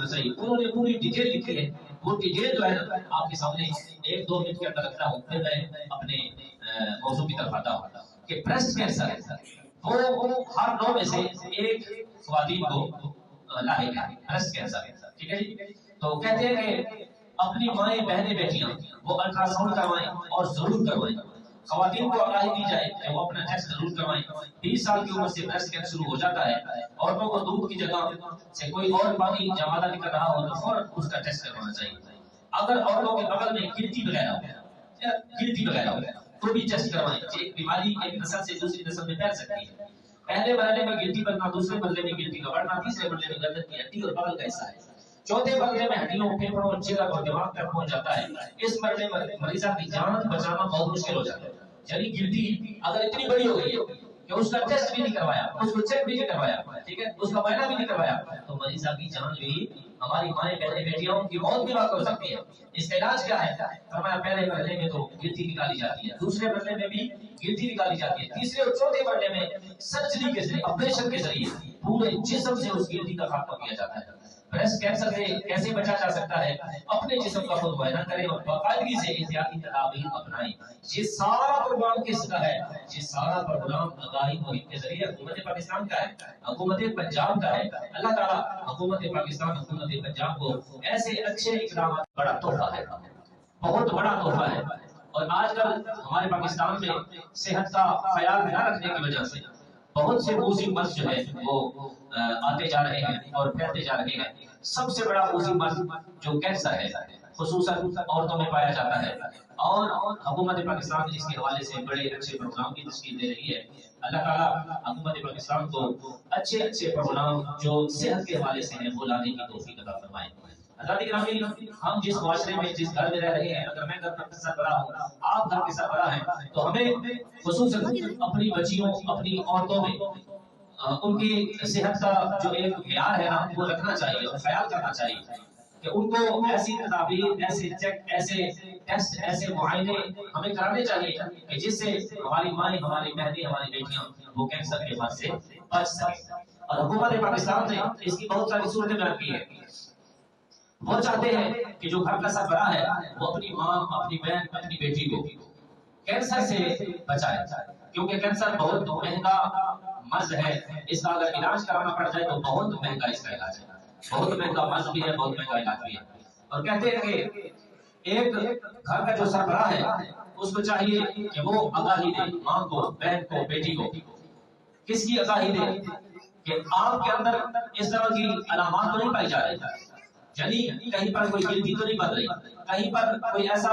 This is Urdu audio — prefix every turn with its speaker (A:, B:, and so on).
A: صحیح انہوں نے پوری ڈیٹیل لکھی ہے. وہ ڈیٹیل جو ہے نا آپ کے سامنے 1-2 منٹ کے اندر رکھتا ہوں، پھر میں اپنے موضوع کی طرف آتا ہوں کہ بریسٹ کینسر وہ ہر 9 میں سے ایک خواتین کو لاحق ہے بریسٹ کینسر. ٹھیک ہے جی. تو کہتے ہیں کہ اپنی مائیں بہنیں بیٹیاں وہ الٹرا ساؤنڈ کروائیں اور ضرور کروائیں. خواتین کو آگاہی دی جائے کہ وہ اپنا ٹیسٹ ضرور کروائیں. 20 سال کی عمر سے بریسٹ کینسر شروع ہو جاتا ہے. عورتوں کو دودھ کی جگہ سے کوئی اور پانی یا مادہ نکل رہا ہو تو فوراً اس کا ٹیسٹ کروانا چاہیے. اگر عورتوں کے بغل میں گلٹی وغیرہ ہو تو بھی ٹیسٹ کروائیں. ایک بیماری ایک نسل سے دوسری نسل میں پھیل سکتی ہے. پہلے مرحلے میں گلٹی بننا، دوسرے مرحلے میں گلٹی کا بڑھنا، تیسرے مرحلے میں گردن کی ہڈی اور بغل کا حصہ ہے. چوتھے مرحلے میں ہڈیوں، پھیپھڑوں، جگر اور دماغ تک پہنچ جاتا ہے. اس مرحلے میں مریضہ کی جان بچانا بہت مشکل ہو جاتا ہے. یعنی گلٹی اگر اتنی بڑی ہو گئی ہے کہ اس کا ٹیسٹ بھی نہیں کروایا، اس کو چیک بھی نہیں کروایا، ٹھیک ہے، اس کا معائنہ بھی نہیں کروایا، تو مریضہ کی جان بھی، ہماری مائیں بہنیں بیٹیاں ان کی موت بھی واقع ہو سکتی ہے. اس کا علاج کیا ہے؟ فرمایا پہلے مرحلے میں تو گلٹی نکالی جاتی ہے، دوسرے مرحلے میں بھی گلٹی نکالی جاتی ہے، تیسرے اور چوتھے مرحلے میں سرجری کے ذریعے، آپریشن کے ذریعے پورے جسم سے اس گلٹی کا خاتمہ کیا جاتا ہے. بریسٹ کینسر سے کیسے بچا جا سکتا ہے؟ اپنے جسم کا خود معائنہ کریں اور باقاعدگی سے احتیاطی تدابیر اپنائیں. یہ سارا پروگرام کس کا ہے؟ یہ سارا پروگرام آگاہی مہم کے ذریعے حکومت پاکستان کا ہے، حکومت پنجاب کا ہے. اللہ تعالیٰ حکومت پاکستان، حکومت پنجاب کو ایسے اچھے اقدامات، بڑا تحفہ ہے، بہت بڑا تحفہ ہے. اور آج کل ہمارے پاکستان میں صحت کا خیال نہ رکھنے کی وجہ سے بہت سے موذی مرض جو ہے وہ آتے جا رہے ہیں اور پھیلتے جا رہے ہیں. سب سے بڑا موذی مرض جو کینسر ہے خصوصاً عورتوں میں پایا جاتا ہے، اور حکومت پاکستان اس کے حوالے سے بڑے اچھے پروگرام کی تشکیل دے رہی ہے. اللہ تعالیٰ حکومت پاکستان کو اچھے پروگرام جو صحت کے حوالے سے ہیں وہ لانے کی توفیق عطا فرمائے. حضرات گرامی، ہم جس معاشرے میں، جس گھر میں رہ رہے ہیں، اگر میں گھر کا سربراہ ہوں، آپ گھر کے سربراہ ہیں، تو ہمیں خصوصاً اپنی بچیوں، اپنی عورتوں میں ان کی صحت کا جو ایک معیار ہے نا وہ رکھنا چاہیے اور خیال کرنا چاہیے کہ ان کو ایسی تدابیر، ایسے چیک، ایسے ٹیسٹ، ایسے معائنے ہمیں کرانے چاہیے کہ جس سے ہماری مائیں، ہماری بہنیں، ہماری بیٹیاں وہ کینسر کے مرض سے بچ سکیں. اور حکومت پاکستان نے اس کی بہت ساری صورتیں بیان کی ہیں. وہ چاہتے ہیں کہ جو گھر کا سربراہ ہے وہ اپنی ماں، اپنی بہن، اپنی بیٹی کو کینسر سے بچائے، کیونکہ کینسر بہت مہنگا مرض ہے. اس کا اگر علاج کرانا پڑ جائے تو بہت مہنگا اس کا علاج ہے، بہت مہنگا مرض بھی ہے، بہت مہنگا علاج بھی ہے. اور کہتے ہیں کہ ایک گھر کا جو سربراہ ہے اس کو چاہیے کہ وہ آگاہی دے ماں کو، بہن کو، بیٹی کو. کس کی آگاہی دے؟ کہ آپ کے اندر اس طرح کی علامات تو نہیں پائی جا رہی، یعنی کہیں پر کوئی گلٹی تو نہیں بن رہی، کہیں پر کوئی ایسا